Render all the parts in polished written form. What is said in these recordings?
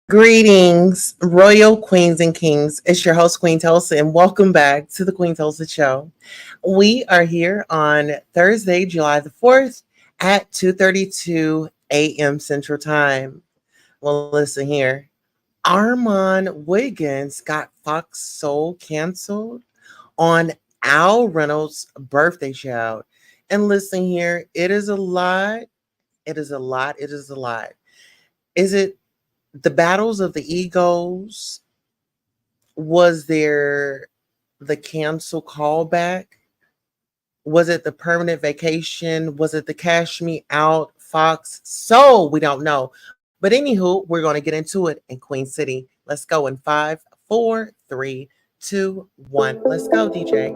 Greetings, royal queens and kings. It's your host, Queen Tulsa, and welcome back to the Queen Tulsa Show. We are here on Thursday, July the 4th at 2:32 a.m. Central Time. Well, listen here. Armon Wiggins got Fox Soul canceled on Al Reynolds' birthday shout. And listen here, it is a lot. It is a lot. It is a lot. Is it the battles of the egos? Was there the cancel callback? Was it the permanent vacation? Was it the cash me out Fox? So we don't know. But anywho, we're going to get into it in Queen City. Let's go in five, four, three, two, one. Let's go, DJ.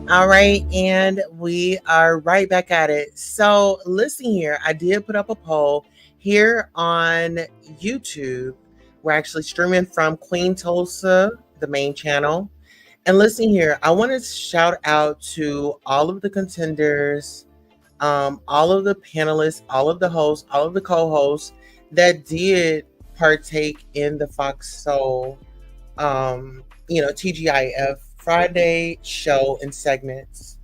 All right, and we are right back at it. So, listen here, I did put up a poll here on YouTube. We're actually streaming from Queen Tulsa, the main channel. And listen here, I want to shout out to all of the contenders, all of the panelists, all of the hosts, all of the co-hosts that did partake in the Fox Soul TGIF Friday show and segments.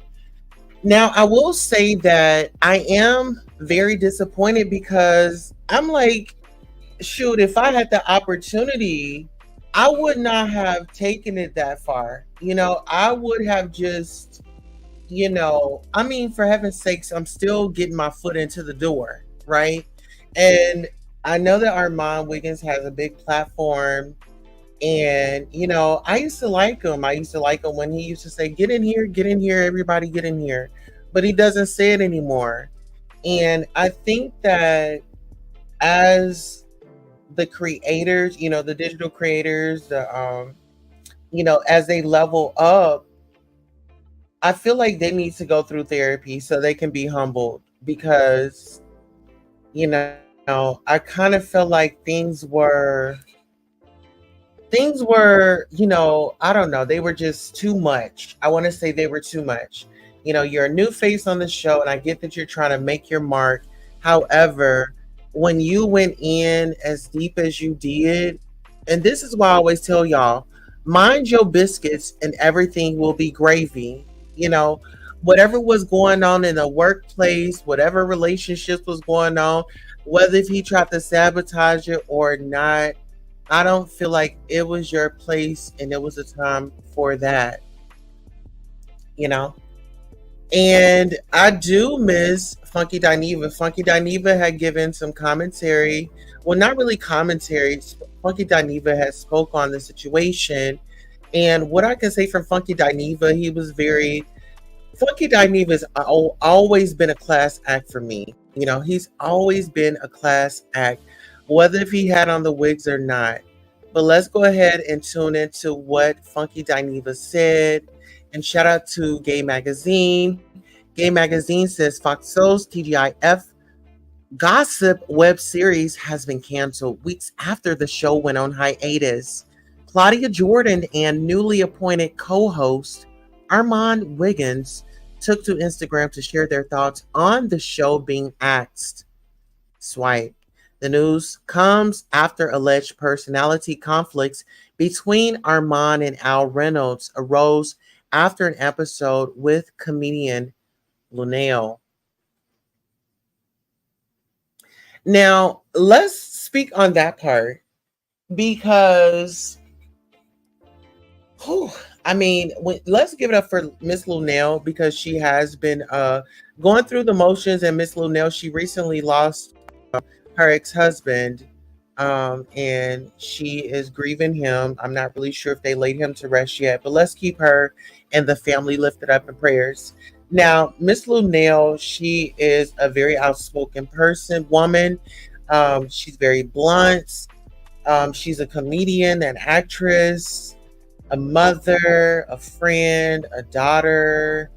Now, I will say that I am very disappointed because I'm like, shoot, if I had the opportunity, I would not have taken it that far. I would have just, I mean, for heaven's sakes, I'm still getting my foot into the door, right? And I know that Armon Wiggins has a big platform, and, I used to like him. I used to like him when he used to say, get in here, everybody get in here. But he doesn't say it anymore. And I think that as the creators, the digital creators, as they level up, I feel like they need to go through therapy so they can be humbled because, I kind of felt like things were, I don't know, they were just too much. I want to say they were too much. You're a new face on the show, and I get that you're trying to make your mark. However, when you went in as deep as you did, and this is why I always tell y'all, mind your biscuits and everything will be gravy. You know, whatever was going on in the workplace, whatever relationships was going on, whether if he tried to sabotage it or not, I don't feel like it was your place and it was a time for that, you know? And I do miss Funky Dineva. Funky Dineva had given some commentary. Well, not really commentary. Funky Dineva had spoke on the situation. And what I can say from Funky Dineva, he was very Funky Dineva has always been a class act for me. He's always been a class act, whether if he had on the wigs or not. But let's go ahead and tune into what Funky Dineva said. And shout out to Gay Magazine. Gay Magazine says FOXSOUL's TGIF gossip web series has been canceled weeks after the show went on hiatus. Claudia and newly appointed co-host Armon Wiggins took to Instagram to share their thoughts on the show being axed. Swipe. The news comes after alleged personality conflicts between Armon and Al Reynolds arose after an episode with comedian Lunel. Now, let's speak on that part because I mean, let's give it up for Miss Lunel because she has been going through the motions. And Miss Lunel, she recently lost her ex-husband, and she is grieving him. I'm not really sure if they laid him to rest yet, but let's keep her and the family lifted up in prayers. Now, Miss Lunel, she is a very outspoken woman. She's very blunt. She's a comedian, an actress, a mother, a friend, a daughter,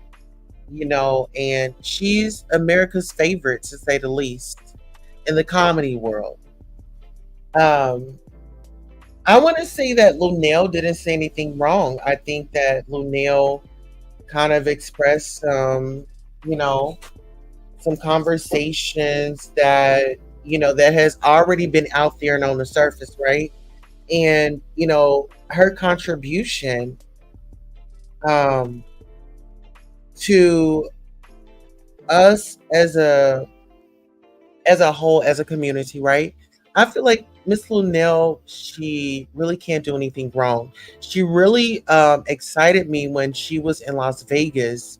and she's America's favorite, to say the least, in the comedy world. Um, I want to say that Lunel didn't say anything wrong. I think that Lunel kind of expressed you know, some conversations that, that has already been out there and on the surface, right? And, her contribution um, to us as a whole, as a community, right? I feel like Miss Lunel, she really can't do anything wrong. She really excited me when she was in Las Vegas,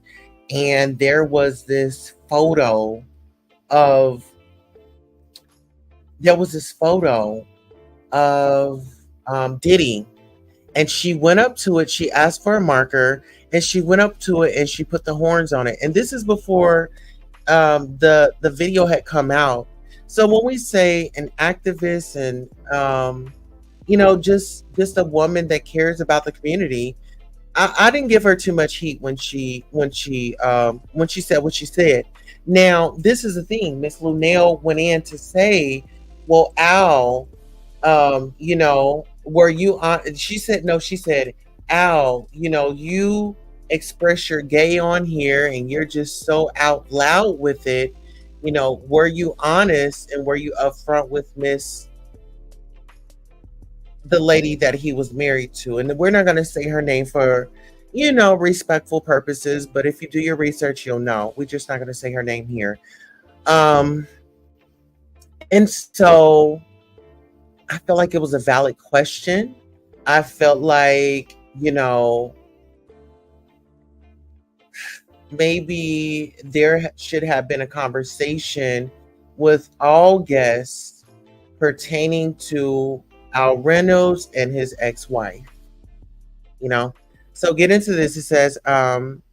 and of there was this photo of Diddy, and she went up to it. She asked for a marker, and she went up to it and she put the horns on it. And this is before the video had come out. So when we say an activist and just a woman that cares about the community, I didn't give her too much heat when she said what she said. Now this is the thing. Miss Lunel went in to say, "Well, Al, were you on?" She said, "No." She said, "Al, you express your gay on here, and you're just so out loud with it. Were you honest and were you upfront with the lady that he was married to?" And we're not going to say her name for, respectful purposes. But if you do your research, you'll know. We're just not going to say her name here. Um, and so I felt like it was a valid question. I felt like, maybe there should have been a conversation with all guests pertaining to Al Reynolds and his ex-wife. you know. So get into this. It says,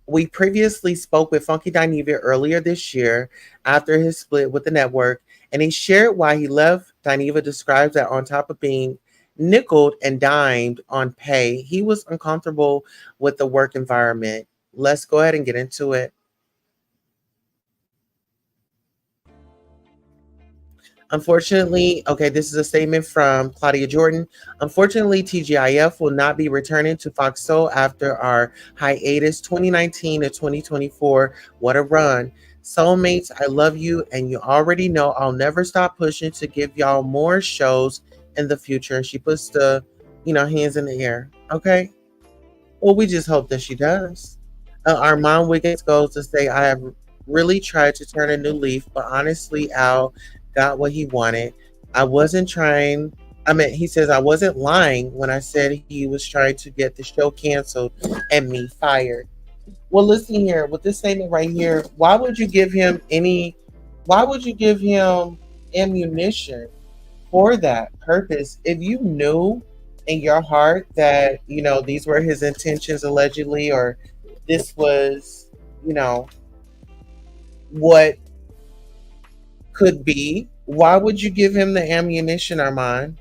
we previously spoke with Funky Dineva earlier this year after his split with the network, and he shared why he left. Dineva describes that on top of being nickeled and dimed on pay, he was uncomfortable with the work environment. Let's go ahead and get into it. Unfortunately, okay, this is a statement from Claudia Jordan. Unfortunately, TGIF will not be returning to Fox Soul after our hiatus 2019 to 2024. What a run. Soulmates, I love you, and you already know I'll never stop pushing to give y'all more shows in the future. And she puts the, hands in the air. Okay. Well, we just hope that she does. Armon Wiggins goes to say, I have really tried to turn a new leaf, but honestly, Al got what he wanted. I wasn't trying. He says, I wasn't lying when I said he was trying to get the show canceled and me fired. Well, listen here, with this statement right here, why would you give him ammunition for that purpose if you knew in your heart that, these were his intentions allegedly, or this was, what could be? Why would you give him the ammunition, Armand?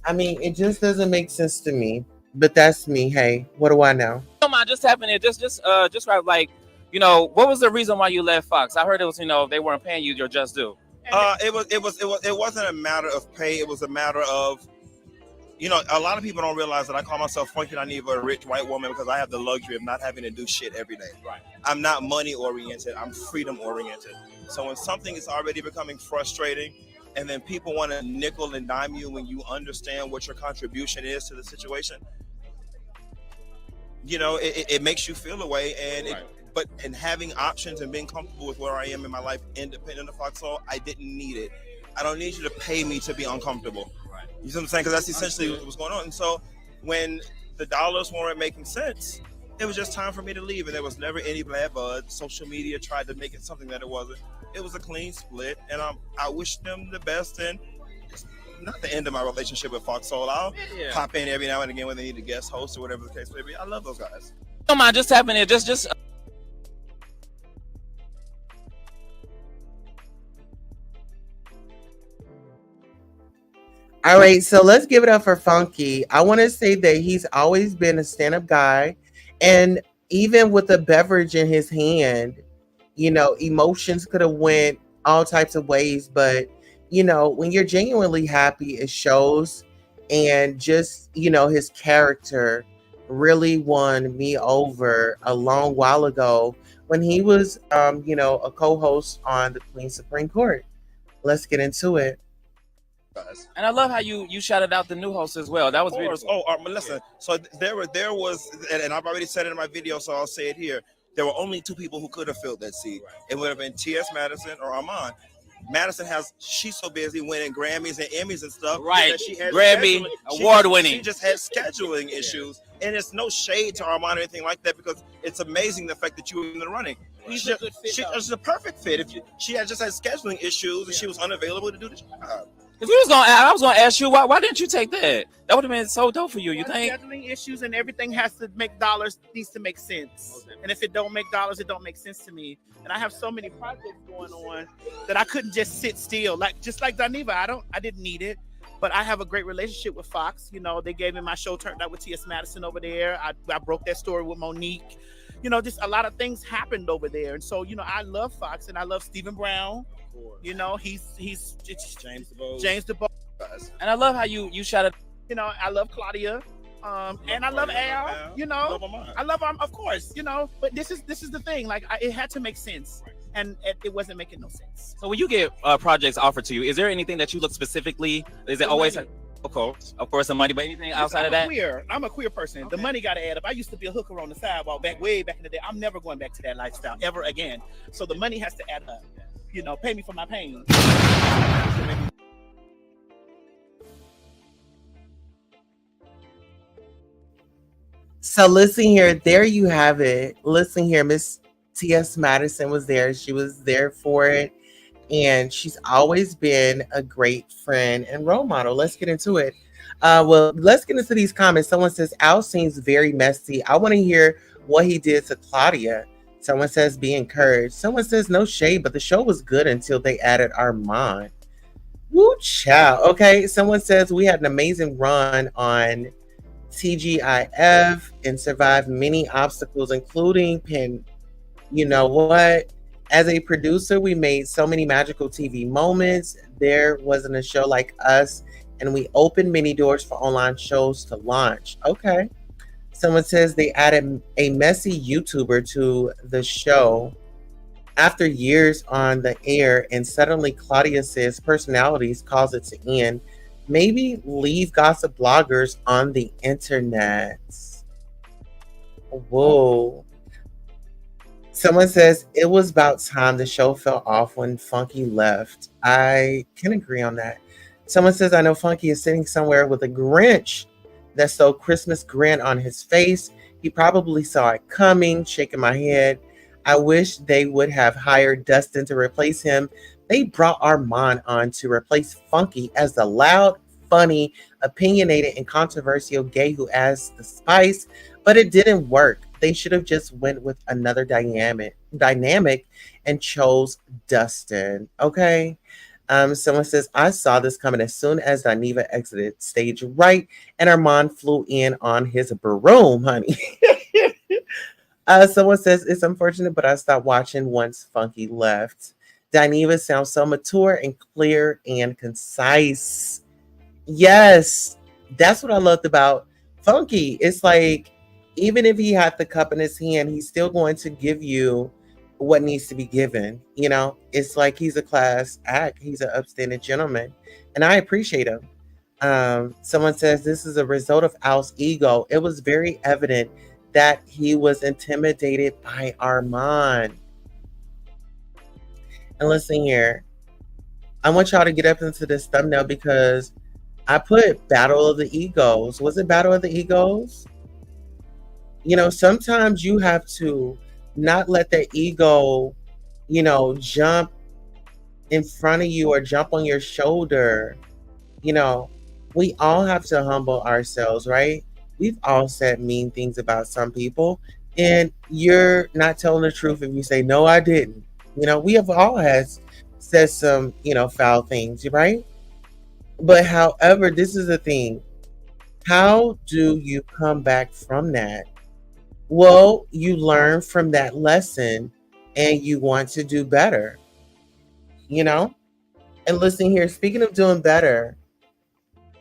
I mean, it just doesn't make sense to me. But that's me. Hey, what do I know? Don't mind, just happened it. Just right. Like, what was the reason why you left Fox? I heard it was, they weren't paying you your just due. It wasn't a matter of pay. It was a matter of, a lot of people don't realize that I call myself Funky Dineva, a rich white woman, because I have the luxury of not having to do shit every day. Right. I'm not money oriented. I'm freedom oriented. So when something is already becoming frustrating, and then people want to nickel and dime you when you understand what your contribution is to the situation, it makes you feel away. And right. And having options and being comfortable with where I am in my life, independent of FOXSOUL, I didn't need it. I don't need you to pay me to be uncomfortable. Right. You see what I'm saying? Because that's essentially what's going on. And so when the dollars weren't making sense, it was just time for me to leave, and there was never any bad blood. Social media tried to make it something that it wasn't. It was a clean split, and I wish them the best. And it's not the end of my relationship with FOXSOUL. I'll pop in every now and again when they need a guest host or whatever the case may be. I love those guys. Don't mind just tapping in. Just. All right, so let's give it up for Funky. I want to say that he's always been a stand-up guy, and even with a beverage in his hand, you know, emotions could have went all types of ways, but you know, when you're genuinely happy, it shows. And just, you know, his character really won me over a long while ago when he was, you know, a co-host on the Queen's Supreme Court. Let's get into it. And I love how you shouted out the new host as well. That was beautiful. Oh, listen. So there was, and I've already said it in my video, so I'll say it here. There were only two people who could have filled that seat. It would have been T.S. Madison or Armon. Madison she's so busy winning Grammys and Emmys and stuff. Right. That she had Grammy award winning. She just had scheduling issues. And it's no shade to Armon or anything like that, because it's amazing the fact that you were in the running. She's a perfect fit. She had just had scheduling issues and she was unavailable to do the job. I was gonna ask you why didn't you take that? That would have been so dope for you. You think? Scheduling issues, and everything has to make dollars, needs to make sense. Okay. And if it don't make dollars, it don't make sense to me. And I have so many projects going on that I couldn't just sit still. Just like Daniva, I didn't need it. But I have a great relationship with Fox. You know, they gave me my show turned out with T.S. Madison over there. I broke that story with Monique. You know, just a lot of things happened over there. And so, you know, I love Fox and I love Stephen Brown. You know, he's James DeBose. And I love how you shouted. You know, I love Claudia. And I love Al. You know, I love him, of course. You know, but this is the thing. Like, it had to make sense, and it wasn't making no sense. So when you get projects offered to you, is there anything that you look specifically? Is it always? Of course, the money. But anything outside of that? I'm a queer person. Okay. The money got to add up. I used to be a hooker on the sidewalk way back in the day. I'm never going back to that lifestyle ever again. So the money has to add up. You know, pay me for my pain. So listen here, there you have it. Listen here, Miss T.S. Madison was there. She was there for it. And she's always been a great friend and role model. Let's get into it. Well, let's get into these comments. Someone says, Al seems very messy. I want to hear what he did to Claudia. Someone says, be encouraged. Someone says, no shade, but the show was good until they added Armon. Woo, child. Okay, someone says, we had an amazing run on TGIF and survived many obstacles, including Penn. You know what? As a producer, we made so many magical TV moments. There wasn't a show like us, and we opened many doors for online shows to launch. Okay. Someone says they added a messy YouTuber to the show after years on the air, and suddenly Claudia says personalities cause it to end. Maybe leave gossip bloggers on the internet. Whoa. Someone says it was about time the show fell off when Funky left. I can agree on that. Someone says, I know Funky is sitting somewhere with a Grinch that stole Christmas grin on his face. He probably saw it coming, shaking my head. I wish they would have hired Dustin to replace him. They brought Armon on to replace Funky as the loud, funny, opinionated, and controversial gay who adds the spice, but it didn't work. They should have just went with another dynamic and chose Dustin. Okay. Someone says, I saw this coming as soon as Daniva exited stage right, and Armon flew in on his broom, honey. Someone says, it's unfortunate, but I stopped watching once Funky left. Daniva sounds so mature and clear and concise. Yes, that's what I loved about Funky. It's like, even if he had the cup in his hand, he's still going to give you what needs to be given. You know, it's like he's a class act. He's an upstanding gentleman, and I appreciate him. Someone says this is a result of Al's ego. It was very evident that he was intimidated by Armon. And listen here, I want y'all to get up into this thumbnail because I put Battle of the Egos. Was it Battle of the Egos? You know, sometimes you have to not let the ego, you know, jump in front of you or jump on your shoulder. You know, we all have to humble ourselves, right? We've all said mean things about some people, and you're not telling the truth if you say, no, I didn't. You know, we have all has said some, you know, foul things, right? But however, this is the thing. How do you come back from that? Well, you learn from that lesson and you want to do better, you know? And listen here, speaking of doing better,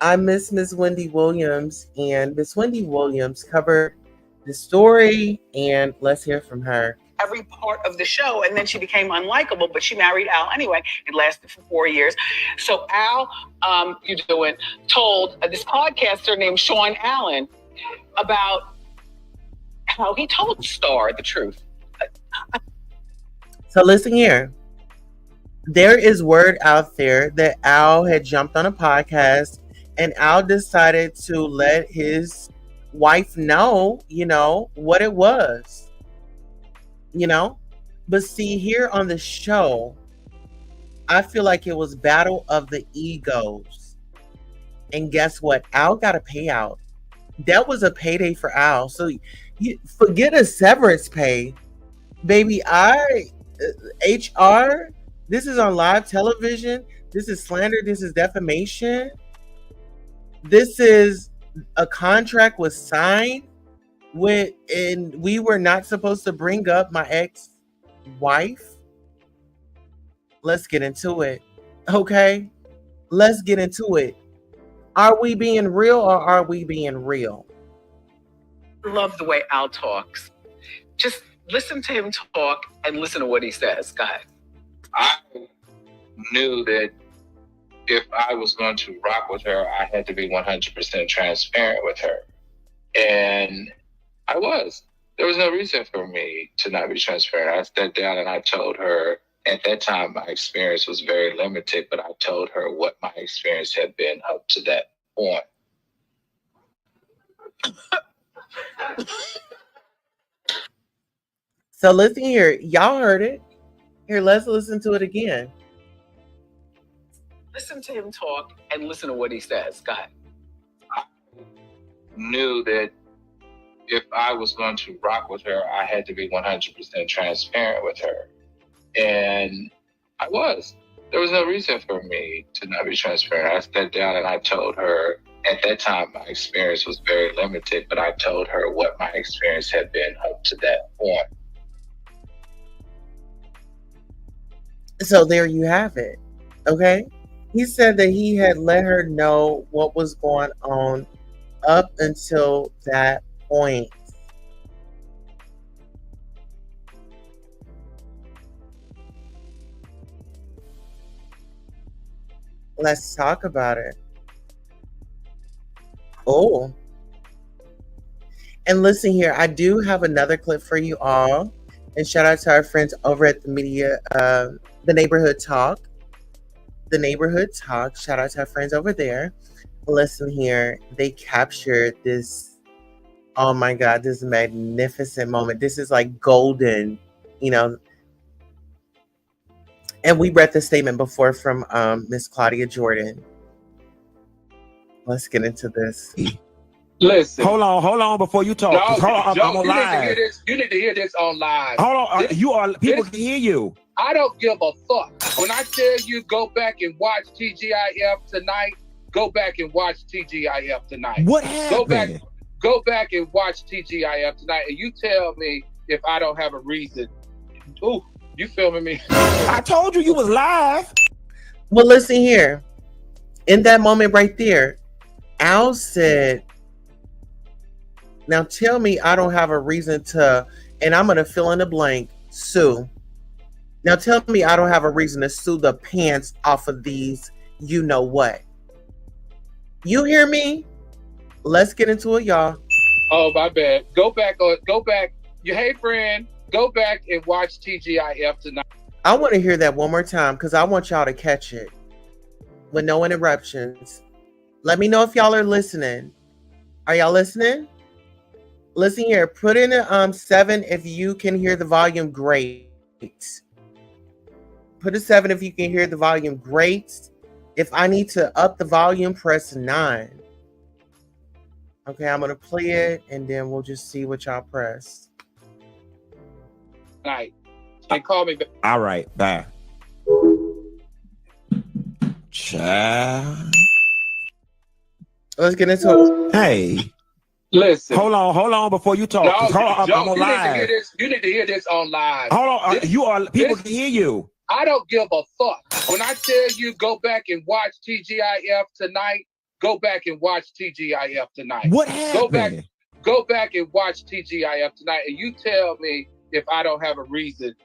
I miss Miss Wendy Williams, and Miss Wendy Williams covered the story, and let's hear from her. Every part of the show, and then she became unlikable, but she married Al anyway. It lasted for 4 years. So Al, told this podcaster named Sean Allen about how he told Star the truth. So listen here. There is word out there that Al had jumped on a podcast, and Al decided to let his wife know, you know, what it was. You know? But see, here on the show, I feel like it was Battle of the Egos. And guess what? Al got a payout. That was a payday for Al. So you forget a severance pay. Baby, HR, this is on live television. This is slander. This is defamation. This is a contract was signed with, and we were not supposed to bring up my ex-wife. Let's get into it. Okay? Let's get into it. Are we being real or are we being real? I love the way Al talks. Just listen to him talk and listen to what he says. Go ahead. I knew that if I was going to rock with her, I had to be 100% transparent with her. And I was. There was no reason for me to not be transparent. I sat down and I told her, at that time, my experience was very limited, but I told her what my experience had been up to that point. So listen here. Y'all heard it. Here, let's listen to it again. Listen to him talk and listen to what he says. Go ahead. I knew that if I was going to rock with her, I had to be 100% transparent with her. And I was. There was no reason for me to not be transparent. I sat down and I told her, at that time, my experience was very limited, but I told her what my experience had been up to that point. So there you have it. Okay? He said that he had let her know what was going on up until that point. Let's talk about it. Oh. And listen here, I do have another clip for you all. And shout out to our friends over at the media, the Neighborhood Talk. The Neighborhood Talk. Shout out to our friends over there. Listen here, they captured this, oh my God, this magnificent moment. This is like golden, you know. And we read the statement before from Miss Claudia-Jordan. Let's get into this. Listen. Hold on before you talk. No, Hold on, I'm on live. You need to hear this on live. Hold on, people can hear you. I don't give a fuck. When I tell you go back and watch TGIF tonight, go back and watch TGIF tonight. What happened? Go back and watch TGIF tonight, and you tell me if I don't have a reason. Ooh, you filming me? I told you was live. Well, listen here. In that moment right there, Al said, now tell me I don't have a reason to, and I'm going to fill in the blank, sue. Now tell me I don't have a reason to sue the pants off of these, you know what. You hear me? Let's get into it, y'all. Oh, my bad. Go back. Hey, friend, go back and watch TGIF tonight. I want to hear that one more time because I want y'all to catch it with no interruptions. Let me know if y'all are listening. Are y'all listening? Listen here. Put in a 7 if you can hear the volume great. Put a 7 if you can hear the volume great. If I need to up the volume, press 9. Okay, I'm gonna play it and then we'll just see what y'all press. Night. And call me back. All right, bye. Child. Let's get into it. Hey, Listen. hold on before you talk. No, Hold on, Joe, I'm on you need to live. hear this. You need to hear this on live. Hold on, This- people this- can hear you. I don't give a fuck. When I tell you go back and watch TGIF tonight, go back and watch TGIF tonight. What happened? Go back and watch TGIF tonight, and you tell me if I don't have a reason.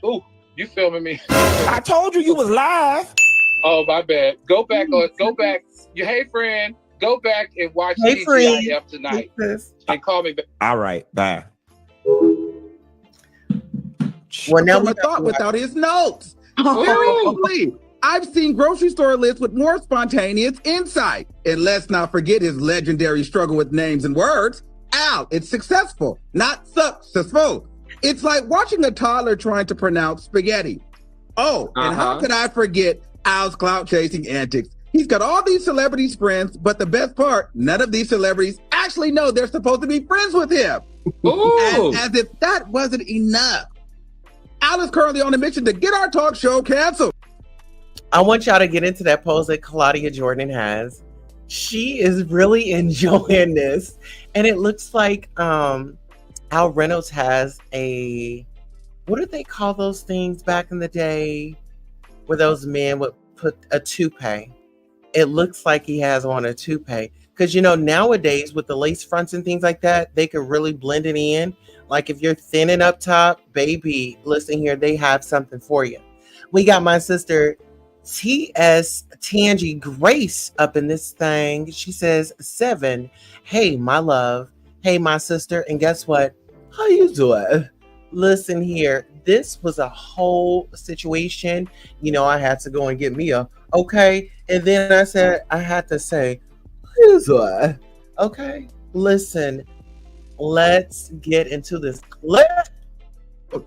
Ooh, you filming me? I told you was live. Oh, my bad. Go back. You, hey friend, go back and watch Hey, TGIF tonight and call me back. All right, bye. Well, now From we a thought got without his notes. Very complete. I've seen grocery store lists with more spontaneous insight. And let's not forget his legendary struggle with names and words. Al, it's successful, not successful. It's like watching a toddler trying to pronounce spaghetti. Oh, and how could I forget Al's clout chasing antics? He's got all these celebrities friends, but the best part, none of these celebrities actually know they're supposed to be friends with him. Ooh. As if that wasn't enough. Al is currently on a mission to get our talk show canceled. I want y'all to get into that pose that CLAUDIAJORDAN has. She is really enjoying this. And it looks like ALREYNOLDS has a, what did they call those things back in the day where those men would put a toupee? It looks like he has on a toupee. Because, you know, nowadays with the lace fronts and things like that, they could really blend it in. Like if you're thin and up top, baby, listen here, they have something for you. We got my sister TEA-GIF Grace up in this thing. She says 7. Hey, my love. Hey, my sister. And guess what? How you doing? Listen here. This was a whole situation. You know, I had to go and get me a okay. And then I said, I had to say, how you doing? Okay. Listen, let's get into this clip.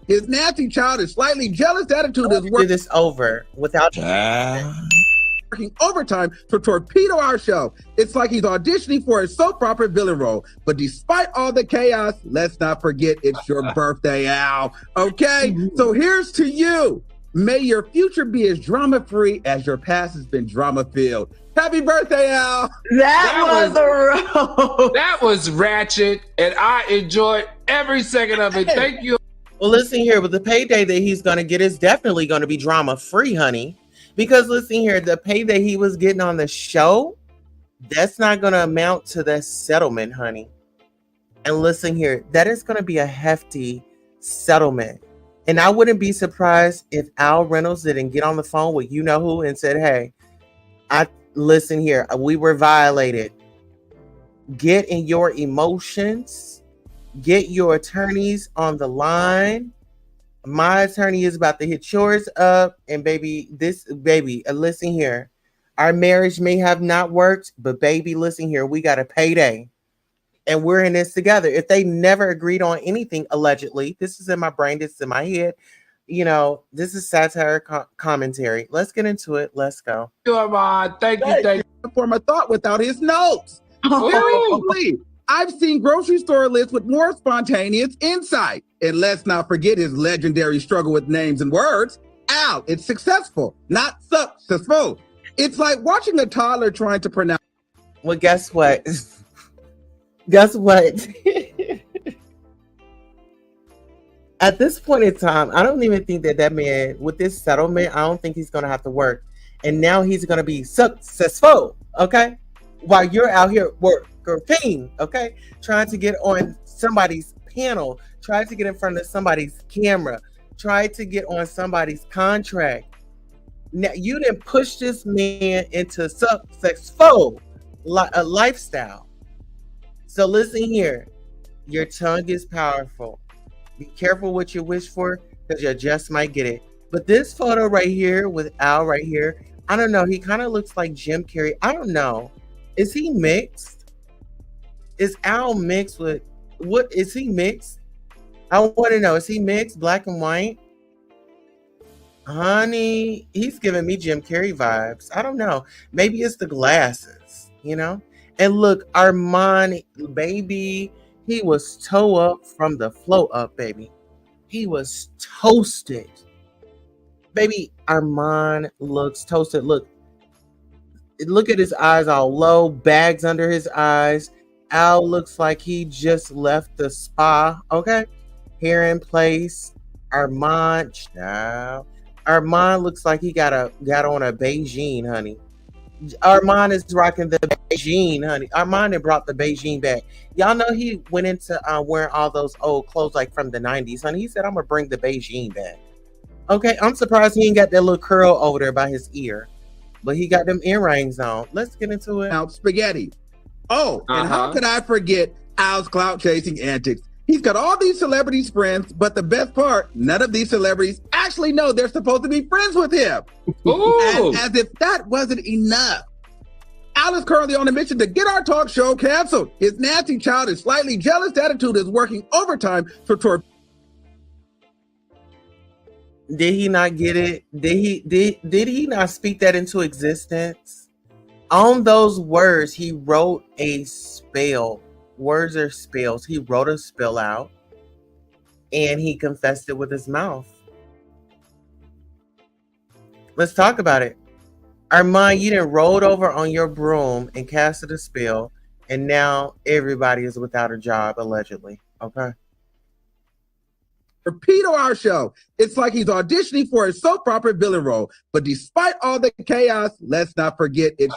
His nasty child is slightly jealous attitude is Do this over without working overtime to torpedo our show. It's like he's auditioning for a soap opera villain role. But despite all the chaos, let's not forget it's your birthday, Al. Okay? So here's to you. May your future be as drama-free as your past has been drama-filled. Happy birthday, Al. That was a road. That was ratchet, and I enjoyed every second of it. Thank you. Well, listen here, but the payday that he's going to get is definitely going to be drama-free, honey. Because listen here, the pay that he was getting on the show, that's not going to amount to that settlement, honey. And listen here, that is going to be a hefty settlement. And I wouldn't be surprised if ALREYNOLDS didn't get on the phone with you-know-who and said, hey, listen here, we were violated. Get in your emotions. Get your attorneys on the line. My attorney is about to hit yours up. And baby, listen here. Our marriage may have not worked, but baby, listen here. We got a payday. And we're in this together. If they never agreed on anything, allegedly, this is in my brain, this is in my head. You know, this is satire commentary. Let's get into it. Let's go. Armon. Thank you. Form a thought without his notes. Very complete. I've seen grocery store lists with more spontaneous insight. And let's not forget his legendary struggle with names and words. Al, it's successful, not successful. It's like watching a toddler trying to pronounce. Well, guess what? Guess what? At this point in time, I don't even think that man, with this settlement, I don't think he's going to have to work. And now he's going to be successful, okay? While you're out here working, okay? Trying to get on somebody's panel, trying to get in front of somebody's camera, trying to get on somebody's contract. Now, you didn't push this man into successful lifestyle. So listen here, your tongue is powerful. Be careful what you wish for because you just might get it. But this photo right here with Al right here, I don't know. He kind of looks like Jim Carrey. I don't know. Is he mixed? Is Al mixed with what? Is he mixed? I want to know. Is he mixed, black and white? Honey, he's giving me Jim Carrey vibes. I don't know. Maybe it's the glasses, you know? And look, Armon, baby, he was toe up from the flow up, baby. He was toasted. Baby, Armon looks toasted. Look at his eyes all low, bags under his eyes. Al looks like he just left the spa, okay? Hair in place. Armon, child. Armon looks like he got on a Beijing, honey. Armon is rocking the Beijing, honey. Armon had brought the Beijing back. Y'all know he went into wearing all those old clothes like from the 90s, honey. He said, I'm gonna bring the Beijing back. Okay, I'm surprised he ain't got that little curl over there by his ear. But he got them earrings on. Let's get into it. Out spaghetti. Oh, and how could I forget Al's clout chasing antics? He's got all these celebrities friends, but the best part, none of these celebrities actually know they're supposed to be friends with him. And as if that wasn't enough, Al is currently on a mission to get our talk show canceled. His nasty child is slightly jealous attitude is working overtime to Did he not get it? Did he not speak that into existence? On those words, he wrote a spell. Words are spells. He wrote a spell out and he confessed it with his mouth. Let's talk about it. Armon, you done rolled over on your broom and casted a spell, and now everybody is without a job, allegedly. Okay. torpedo our show. It's like he's auditioning for a soap opera villain role. But despite all the chaos, let's not forget it's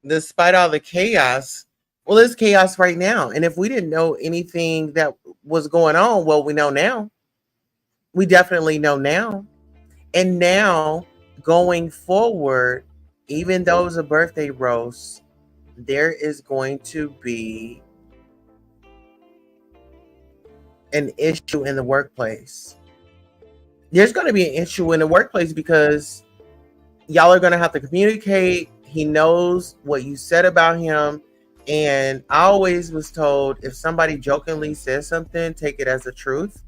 despite all the chaos, well, it's chaos right now. And if we didn't know anything that was going on, well, we know now. We definitely know now. And now, going forward, even though it's a birthday roast, there is going to be an issue in the workplace. There's going to be an issue in the workplace because y'all are going to have to communicate. He knows what you said about him. And I always was told if somebody jokingly says something, take it as the truth.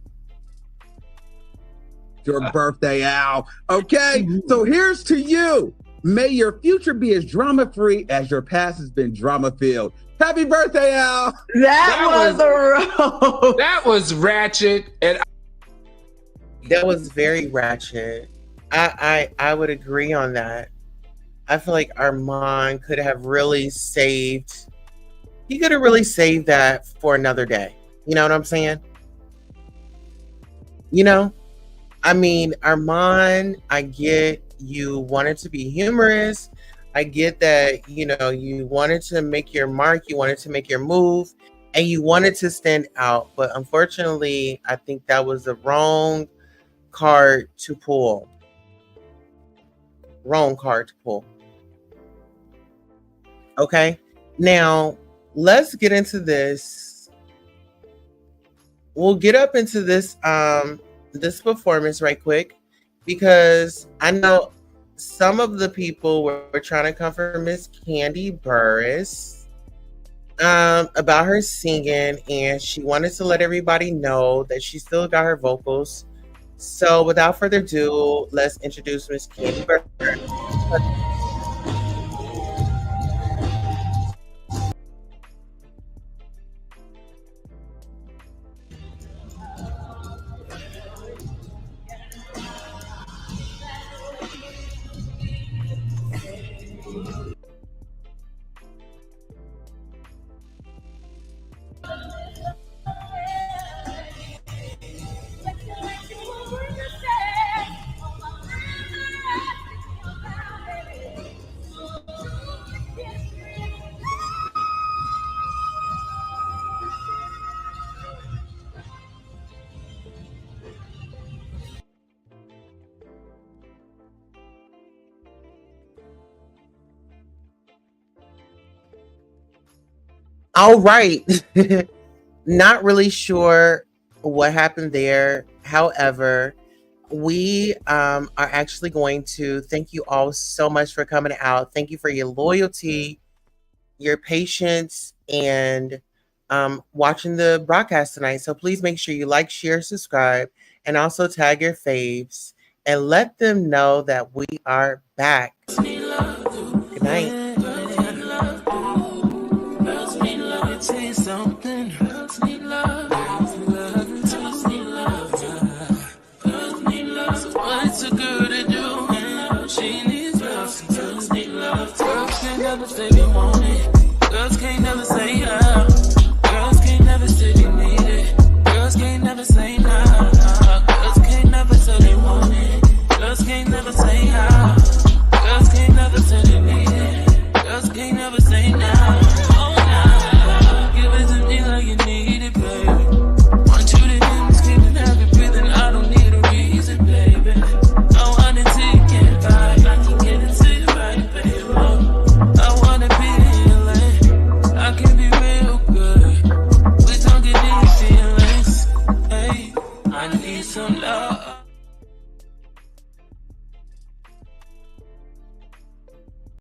Your birthday, Al. Okay, so here's to you. May your future be as drama-free as your past has been drama-filled. Happy birthday, Al. That was a roast. That was ratchet. And that was very ratchet. I would agree on that. I feel like Armon could have really saved. He could have really saved that for another day. You know what I'm saying? You know? I mean, Armon, I get you wanted to be humorous. I get that, you know, you wanted to make your mark, you wanted to make your move, and you wanted to stand out. But unfortunately, I think that was the wrong card to pull. Wrong card to pull. Okay, now let's get into this. We'll get up into this this performance right quick, because I know some of the people were trying to come for Miss Candy Burris about her singing, and she wanted to let everybody know that she still got her vocals. So without further ado, let's introduce Miss Candy Burris. All right. Not really sure what happened there. However, we are actually going to thank you all so much for coming out. Thank you for your loyalty, your patience and watching the broadcast tonight. So please make sure you like, share, subscribe, and also tag your faves and let them know that we are back. Good night. What's a girl to do? She needs love. Girls need love. Girls can't never say they want it. Girls can't never say how. Girls can't never say they need it. Girls can't never say nah. Girls can't never say they want it. Girls can't never say how. Girls can't never say they need it. Girls can't never say nah. Oh nah. Give it to me like you need it, baby. Want you to hear me screaming, have it breathing. I don't need a reason, baby. I want it till you can't buy. I can get it to you right, baby. I wanna be in LA. I can be real good. We don't get any feelings. Hey, I need some love.